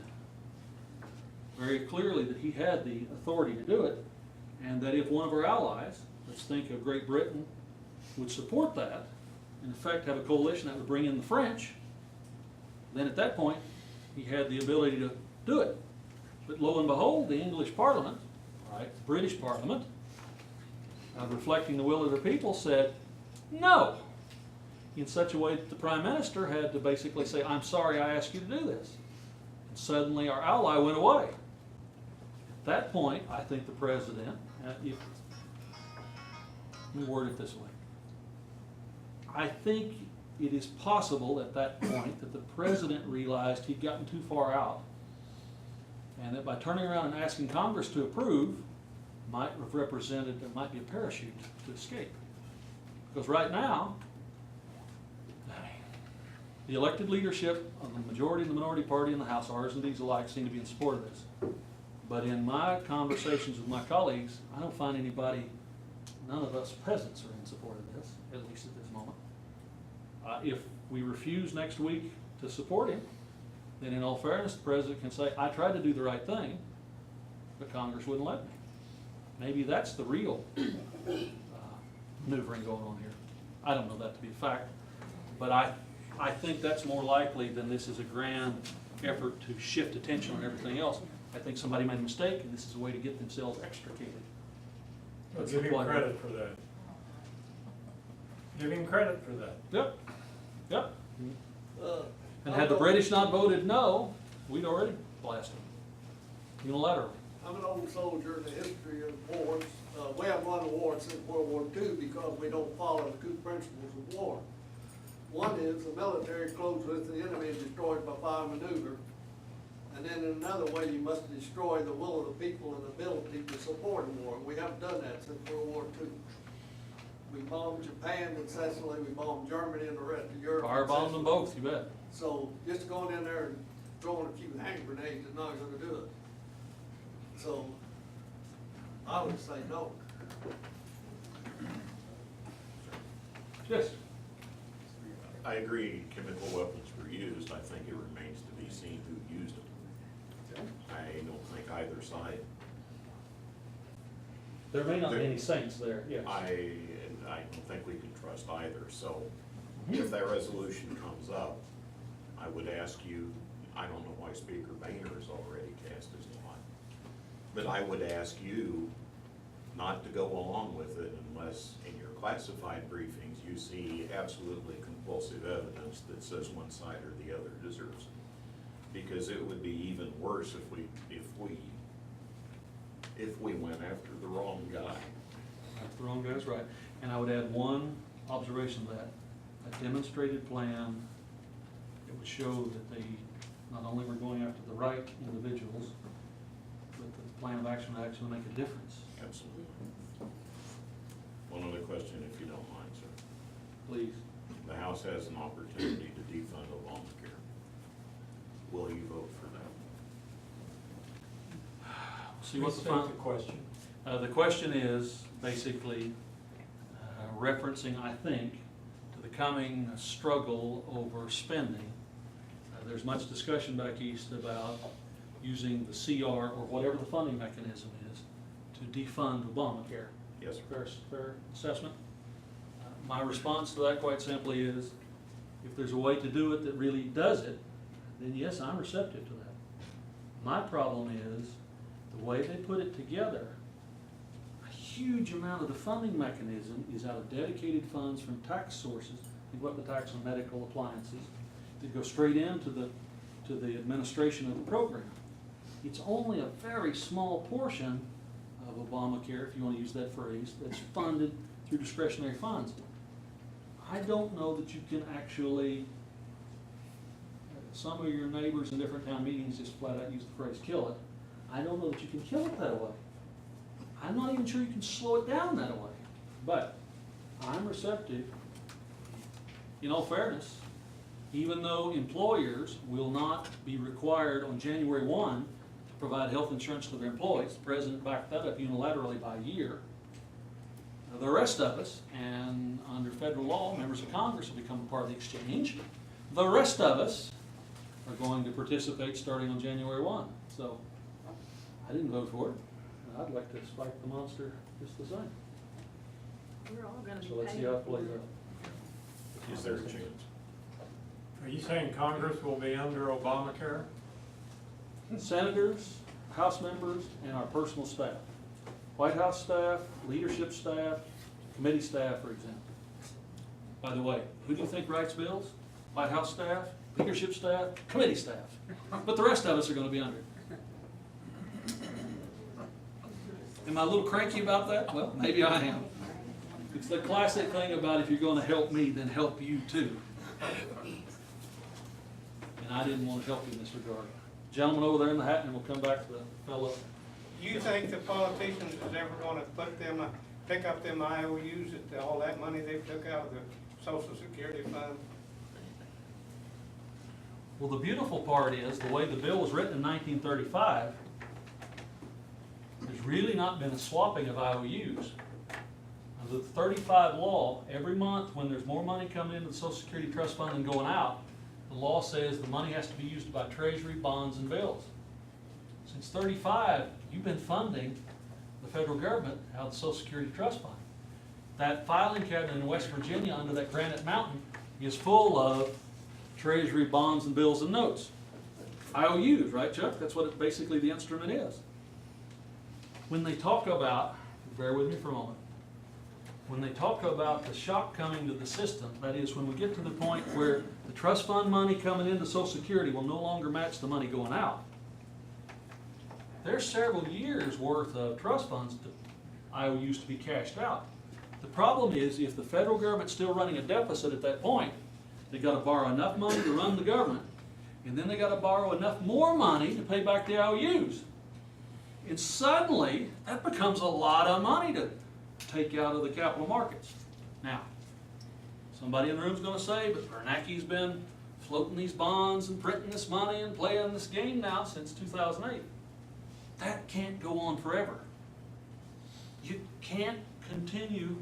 very clearly that he had the authority to do it, and that if one of our allies, let's think of Great Britain, would support that, in effect have a coalition that would bring in the French, then at that point he had the ability to do it. But lo and behold, the English Parliament, right, the British Parliament, reflecting the will of their people, said no, in such a way that the Prime Minister had to basically say, I'm sorry I asked you to do this. And suddenly our ally went away. At that point, I think the President, let me word it this way. I think it is possible at that point that the President realized he'd gotten too far out, and that by turning around and asking Congress to approve might have represented there might be a parachute to escape. Because right now, the elected leadership of the majority and the minority party in the House, ours and these alike, seem to be in support of this. But in my conversations with my colleagues, I don't find anybody, none of us peasants are in support of this, at least at this moment. If we refuse next week to support him, then in all fairness, the President can say, I tried to do the right thing, but Congress wouldn't let me. Maybe that's the real maneuvering going on here. I don't know that to be a fact, but I think that's more likely than this is a grand effort to shift attention on everything else. I think somebody made a mistake, and this is a way to get themselves extricated. Well, give him credit for that. Give him credit for that. Yep, yep. And had the British not voted no, we'd already blasted them unilaterally. I'm an old soldier in the history of wars. We haven't won a war since World War II because we don't follow the two principles of war. One is the military closes with the enemy and destroys by fire maneuver. And then in another way, you must destroy the will of the people and ability to support a war. We haven't done that since World War II. We bombed Japan incessantly, we bombed Germany and the rest of Europe. Firebombed them both, you bet. So just going in there and throwing a few hand grenades is not gonna do it. So I would say no. Yes. I agree chemical weapons were used. I think it remains to be seen who used them. I don't think either side. There may not be any saints there, yes. I don't think we can trust either. So if that resolution comes up, I would ask you, I don't know why Speaker Boehner has already cast his lot, but I would ask you not to go along with it unless in your classified briefings you see absolutely compulsive evidence that says one side or the other deserves it. Because it would be even worse if we if we went after the wrong guy. That's the wrong guy's right. And I would add one observation to that. A demonstrated plan that would show that they not only were going after the right individuals, but that the plan of action would actually make a difference. Absolutely. One other question, if you don't mind, sir. Please. The House has an opportunity to defund Obamacare. Will you vote for that? See what the Please final. state the question. The question is basically referencing, I think, to the coming struggle over spending. There's much discussion back east about using the CR or whatever the funding mechanism is to defund Obamacare. Yes, sir. Fair assessment? My response to that quite simply is, if there's a way to do it that really does it, then yes, I'm receptive to that. My problem is the way they put it together. A huge amount of the funding mechanism is out of dedicated funds from tax sources. Think about the tax on medical appliances that go straight into the administration of the program. It's only a very small portion of Obamacare, if you want to use that phrase, that's funded through discretionary funds. I don't know that you can actually, some of your neighbors in different town meetings just flat out use the phrase kill it. I don't know that you can kill it that way. I'm not even sure you can slow it down that way. But I'm receptive. In all fairness, even though employers will not be required on January 1 to provide health insurance to their employees, the president backed that up unilaterally by a year. The rest of us, and under federal law, members of Congress will become a part of the exchange. The rest of us are going to participate starting on January 1. So I didn't vote for it. I'd like to spike the monster just the same. We're all gonna be So let's see paying how it plays for it. out. Is there a chance? Are you saying Congress will be under Obamacare? Senators, House members, and our personal staff. White House staff, leadership staff, committee staff, for example. By the way, who do you think writes bills? White House staff, leadership staff, committee staff. But the rest of us are going to be under it. Am I a little cranky about that? Well, maybe I am. It's the classic thing about if you're going to help me, then help you too. And I didn't want to help you in this regard. Gentleman over there in the hat, and we'll come back to the fellow. You think the politicians is ever gonna put them, pick up them IOUs, all that money they took out of the Social Security fund? Well, the beautiful part is, the way the bill was written in 1935, there's really not been a swapping of IOUs. Under the 35 law, every month when there's more money coming into the Social Security Trust Fund than going out, the law says the money has to be used by Treasury, bonds, and bills. Since 35, you've been funding the federal government out of the Social Security Trust Fund. That filing cabinet in West Virginia under that Granite Mountain is full of Treasury, bonds, and bills and notes. IOUs, right, Chuck? That's what basically the instrument is. When they talk about, bear with me for a moment, when they talk about the shock coming to the system, that is when we get to the point where the trust fund money coming into Social Security will no longer match the money going out, there's several years worth of trust funds to IOUs to be cashed out. The problem is, if the federal government's still running a deficit at that point, they got to borrow enough money to run the government, and then they got to borrow enough more money to pay back the IOUs. And suddenly, that becomes a lot of money to take out of the capital markets. Now, somebody in the room's going to say, but Bernanke's been floating these bonds and printing this money and playing this game now since 2008. That can't go on forever. You can't continue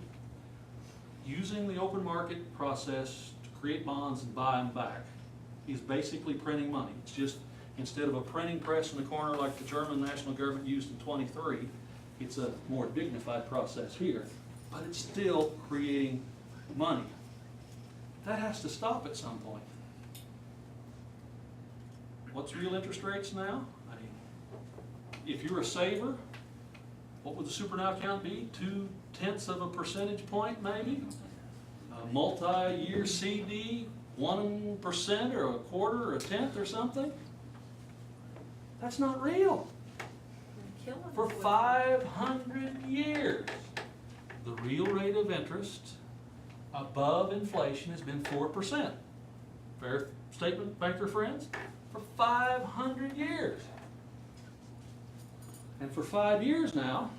using the open market process to create bonds and buy them back. He's basically printing money. It's just, instead of a printing press in the corner like the German national government used in 23, it's a more dignified process here, but it's still creating money. That has to stop at some point. What's real interest rates now? I mean, if you're a saver, what would the super now account be? 0.2 of a percentage point maybe? A multi-year CD, 1% or a quarter or a tenth or something? That's not real. killing us. For with it. 500 years, the real rate of interest above inflation has been 4%. Fair statement, banker friends? For 500 years. And for 5 years now,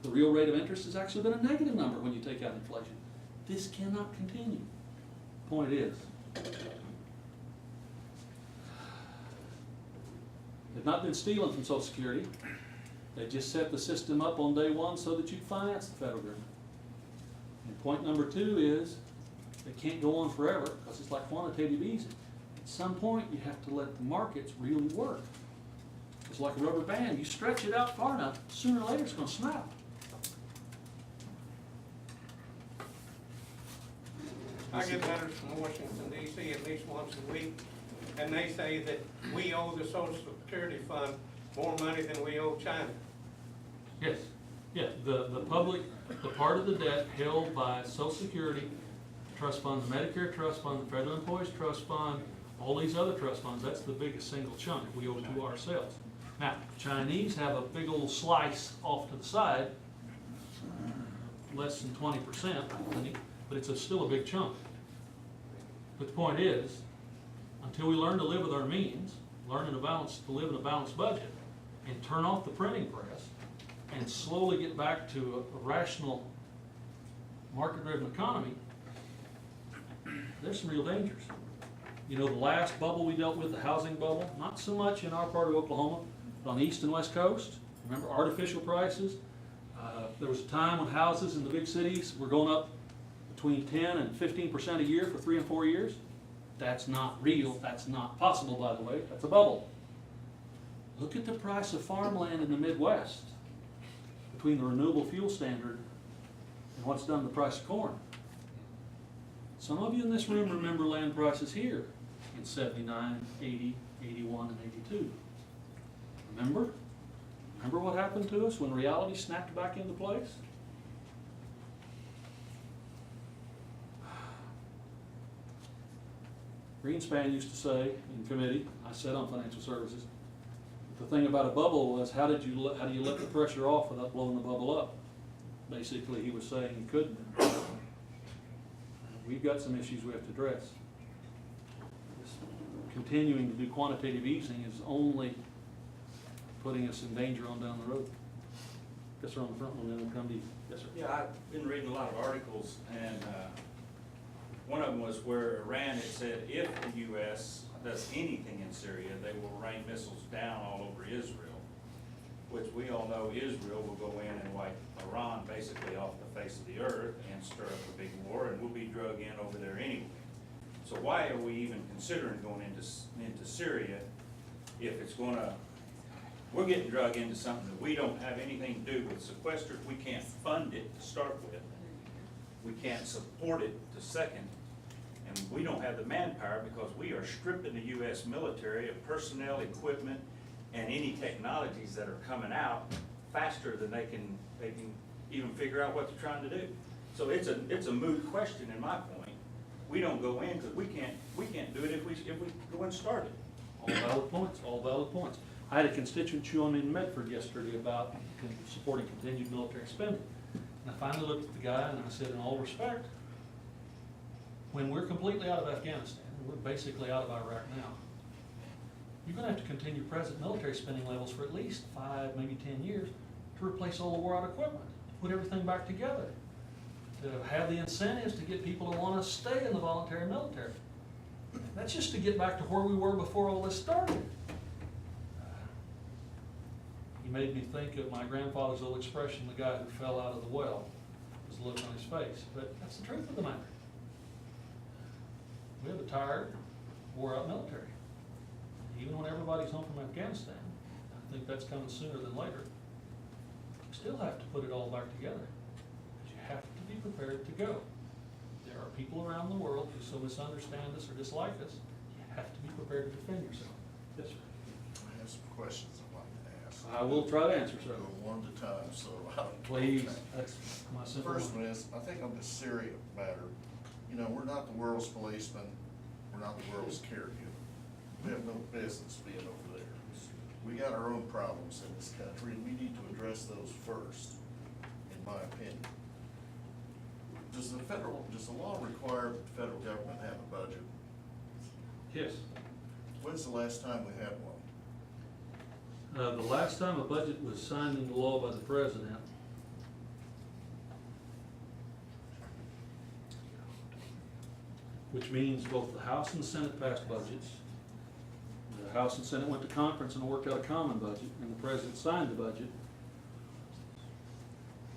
the real rate of interest has actually been a negative number when you take out inflation. This cannot continue. Point is, they've not been stealing from Social Security. They just set the system up on day one so that you finance the federal government. And point number two is, they can't go on forever, because it's like quantitative easing. At some point, you have to let the markets really work. It's like a rubber band. You stretch it out far enough, sooner or later it's going to snap. I get letters from Washington DC at least once a week, and they say that we owe the Social Security Fund more money than we owe China. Yes, yes, the public, the part of the debt held by Social Security Trust Fund, the Medicare Trust Fund, the Federal Employees Trust Fund, all these other trust funds, that's the biggest single chunk we owe to ourselves. Now, Chinese have a big old slice off to the side, less than 20%, I think, but it's still a big chunk. But the point is, until we learn to live with our means, to live in a balanced budget, and turn off the printing press, and slowly get back to a rational, market-driven economy, there's some real dangers. You know, the last bubble we dealt with, the housing bubble, not so much in our part of Oklahoma, but on the east and west coast. Remember artificial prices? There was a time when houses in the big cities were going up between 10 and 15% a year for 3 and 4 years. That's not real. That's not possible, by the way. That's a bubble. Look at the price of farmland in the Midwest between the renewable fuel standard and what's done to the price of corn. Some of you in this room remember land prices here in 79, 80, 81, and 82. Remember? Remember what happened to us when reality snapped back into place? Greenspan used to say in committee, I sat on financial services, the thing about a bubble was how do you let the pressure off without blowing the bubble up? Basically, he was saying you couldn't. We've got some issues we have to address. Continuing to do quantitative easing is only putting us in danger on down the road. Yes, sir, on the front one, then we'll come to you. Yes, sir. Yeah, I've been reading a lot of articles, and one of them was where Iran had said if the U.S. does anything in Syria, they will rain missiles down all over Israel, which we all know Israel will go in and wipe Iran basically off the face of the earth and stir up a big war, and we'll be drug in over there anyway. So why are we even considering going into Syria if it's going to, we're getting drug into something that we don't have anything to do with. Sequestered, we can't fund it to start with. We can't support it to second. And we don't have the manpower because we are stripping the U.S. military of personnel, equipment, and any technologies that are coming out faster than they can even figure out what they're trying to do. So it's a moot question in my point. We don't go in because we can't do it if we go and start it. All valid points, all valid points. I had a constituent chew on me in Medford yesterday about supporting continued military spending. And I finally looked at the guy and I said, in all respect, when we're completely out of Afghanistan, we're basically out of Iraq now, you're going to have to continue present military spending levels for at least 5, maybe 10 years to replace all the wore-out equipment, to put everything back together, to have the incentives to get people to want to stay in the voluntary military. That's just to get back to where we were before all this started. He made me think of my grandfather's old expression, the guy who fell out of the well, was the look on his face. But that's the truth of the matter. We have a tired, wore-out military. Even when everybody's home from Afghanistan, I think that's coming sooner than later, you still have to put it all back together. But you have to be prepared to go. There are people around the world who so misunderstand us or dislike us. You have to be prepared to defend yourself. Yes, sir. I have some questions I'd like to ask. I will try to answer, sir. Go one at a time, so I don't. Please, that's my simple First one. one is, I think on the Syria matter, you know, we're not the world's policeman, we're not the world's caregiver. We have no business being over there. we got our own problems in this country, and we need to address those first, in my opinion. Does the law require the federal government to have a budget? Yes. When's the last time we had one? The last time a budget was signed into law by the president, which means both the House and the Senate passed budgets. The House and Senate went to conference and worked out a common budget, and the president signed the budget,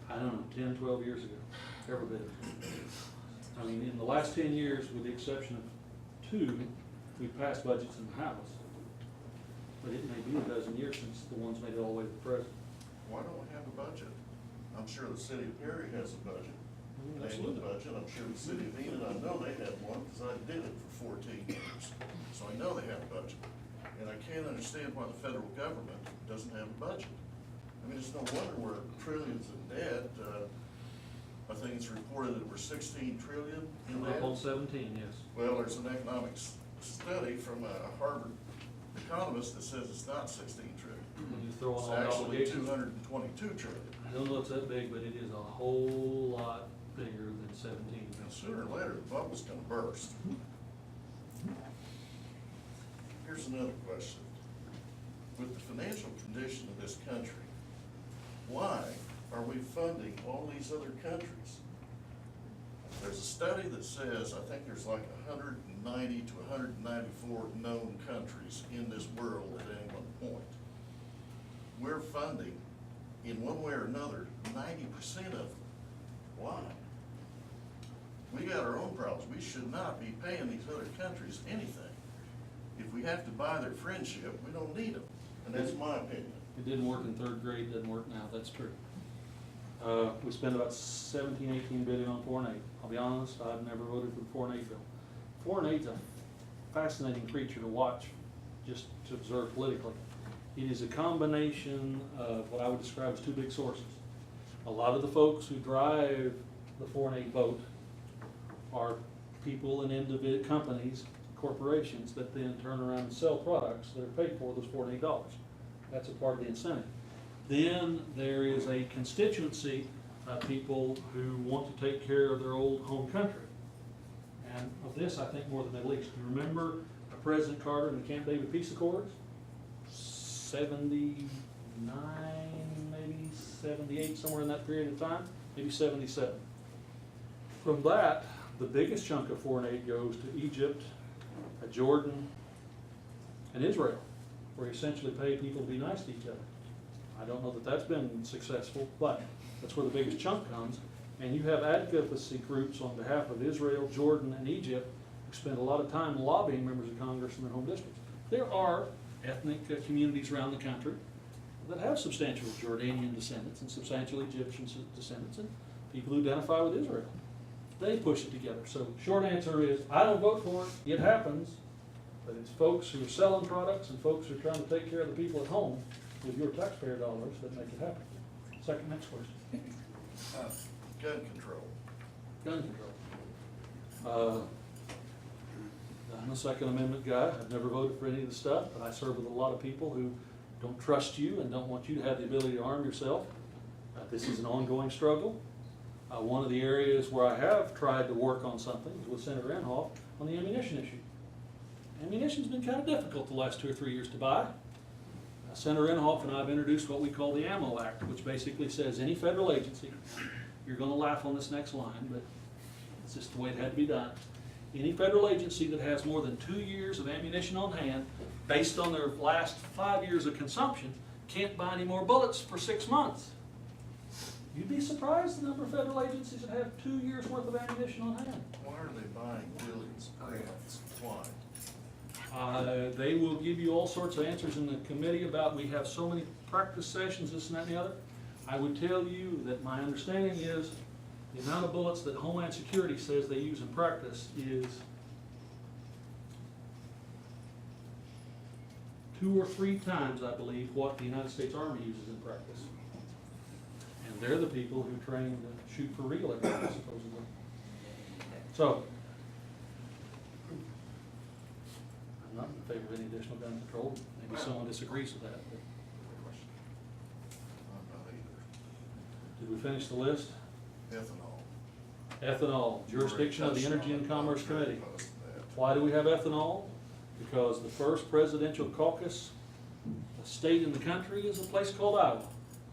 I don't know, 10, 12 years ago, every bit. I mean, in the last 10 years, with the exception of 2, we've passed budgets in the House. But it may be a dozen years since the ones made it all the way to the president. Why don't we have a budget? I'm sure the city of Perry has a budget. They have a budget. I'm sure the city of Enid, I know they have one, because I did it for 14 years. So I know they have a budget. And I can't understand why the federal government doesn't have a budget. I mean, it's no wonder we're trillions in debt. I think it's reported that we're 16 trillion in Up debt. on 17, yes. Well, there's an economics study from a Harvard economist that says it's not 16 trillion. When you throw in It's all the actually obligations. 222 trillion. I don't know if it's that big, but it is a whole lot bigger than 17. And sooner or later, the bubble's gonna burst. Here's another question. With the financial condition of this country, why are we funding all these other countries? There's a study that says, I think there's like 190 to 194 known countries in this world at any one point. We're funding, in one way or another, 90% of them. Why? We got our own problems. We should not be paying these other countries anything. If we have to buy their friendship, we don't need them, and that's my opinion. It didn't work in 3rd grade, doesn't work now, that's true. We spent about 17, 18 billion on foreign aid. I'll be honest, I've never voted for the foreign aid bill. Foreign aid's a fascinating creature to watch, just to observe politically. It is a combination of what I would describe as 2 big sources. A lot of the folks who drive the foreign aid boat are people and individual companies, corporations, that then turn around and sell products that are paid for those foreign aid dollars. That's a part of the incentive. Then there is a constituency of people who want to take care of their old home country. And of this, I think more than the least. You remember President Carter and the Camp David Peace Accords? 79, maybe 78, somewhere in that period of time, maybe 77. From that, the biggest chunk of foreign aid goes to Egypt, Jordan, and Israel, where you essentially pay people to be nice to each other. I don't know that that's been successful, but that's where the biggest chunk comes. And you have advocacy groups on behalf of Israel, Jordan, and Egypt who spend a lot of time lobbying members of Congress in their home districts. There are ethnic communities around the country that have substantial Jordanian descendants and substantial Egyptian descendants and people who identify with Israel. They push it together. So short answer is, I don't vote for it, it happens, but it's folks who are selling products and folks who are trying to take care of the people at home with your taxpayer dollars that make it happen. Second, next question. Gun control. Gun control. I'm a Second Amendment guy. I've never voted for any of the stuff, but I serve with a lot of people who don't trust you and don't want you to have the ability to arm yourself. This is an ongoing struggle. One of the areas where I have tried to work on something is with Senator Inhofe on the ammunition issue. Ammunition's been kind of difficult the last 2 or 3 years to buy. Senator Inhofe and I have introduced what we call the Ammo Act, which basically says any federal agency, you're going to laugh on this next line, but it's just the way it had to be done. Any federal agency that has more than 2 years of ammunition on hand, based on their last 5 years of consumption, can't buy any more bullets for 6 months. You'd be surprised the number of federal agencies that have 2 years worth of ammunition on hand. Why are they buying billions of guns? Why? They will give you all sorts of answers in the committee about we have so many practice sessions, this and that and the other. I would tell you that my understanding is the amount of bullets that Homeland Security says they use in practice is 2 or 3 times, I believe, what the United States Army uses in practice. And they're the people who train to shoot for real every day, supposedly. So, I'm not in favor of any additional gun control. Maybe someone disagrees with that, but I'm not either. did we finish the list? Ethanol. Ethanol, jurisdiction of the Energy and Commerce Committee. Opposed to that. Why do we have ethanol? Because the first presidential caucus, a state in the country, is a place called Iowa.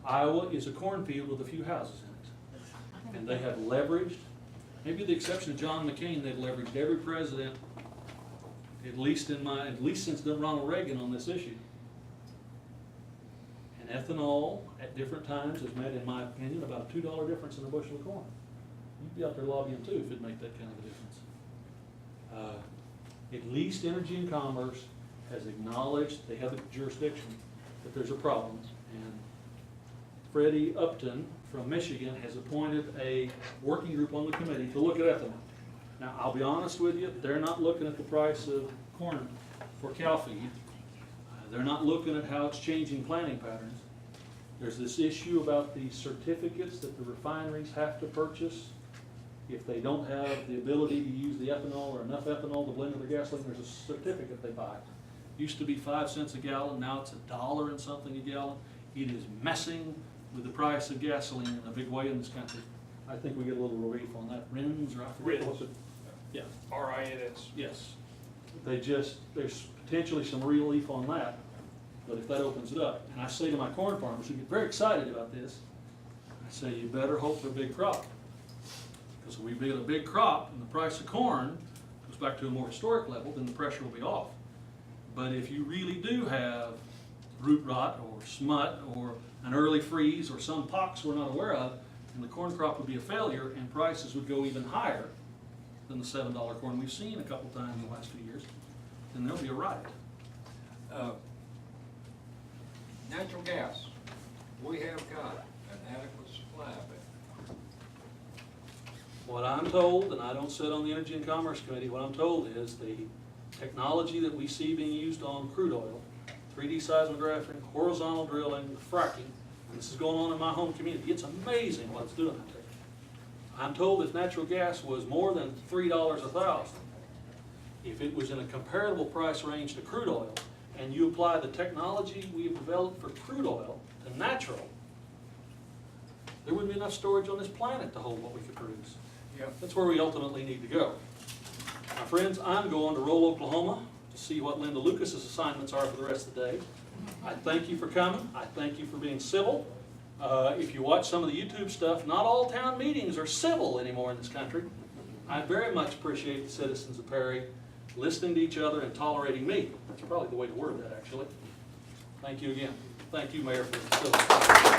Iowa is a cornfield with a few houses in it. And they have leveraged, maybe with the exception of John McCain, they've leveraged every president, at least since Ronald Reagan, on this issue. And ethanol at different times has made, in my opinion, about a $2 difference in a bushel of corn. You'd be out there lobbying too if it'd make that kind of a difference. At least Energy and Commerce has acknowledged, they have the jurisdiction, that there's a problem. And Freddie Upton from Michigan has appointed a working group on the committee to look at ethanol. Now, I'll be honest with you, they're not looking at the price of corn for cow feed. They're not looking at how it's changing planting patterns. There's this issue about the certificates that the refineries have to purchase. If they don't have the ability to use the ethanol or enough ethanol to blend with their gasoline, there's a certificate they buy. Used to be 5 cents a gallon, now it's $1 and something a gallon. It is messing with the price of gasoline in a big way in this country. I think we get a little relief on that. RINs, or I forget what the, yeah. RINs. Yes. There's potentially some relief on that, but if that opens it up, and I say to my corn farmers who get very excited about this, I say, you better hope for a big crop. Because if we get a big crop and the price of corn goes back to a more historic level, then the pressure will be off. But if you really do have root rot or smut or an early freeze or some pox we're not aware of, and the corn crop would be a failure and prices would go even higher than the $7 corn we've seen a couple times in the last few years, then there'll be a riot. Natural gas, we have got an adequate supply of it. What I'm told, and I don't sit on the Energy and Commerce Committee, what I'm told is the technology that we see being used on crude oil, 3D seismographing, horizontal drilling, fracking, and this is going on in my home community. It's amazing what it's doing out there. I'm told if natural gas was more than $3 a thousand, if it was in a comparable price range to crude oil, and you apply the technology we have developed for crude oil to natural, there wouldn't be enough storage on this planet to hold what we could produce. Yep. That's where we ultimately need to go. My friends, I'm going to Roll, Oklahoma to see what Linda Lucas's assignments are for the rest of the day. I thank you for coming. I thank you for being civil. If you watch some of the YouTube stuff, not all town meetings are civil anymore in this country. I very much appreciate the citizens of Perry listening to each other and tolerating me. That's probably the way to word that, actually. Thank you again. Thank you, Mayor, for the facility.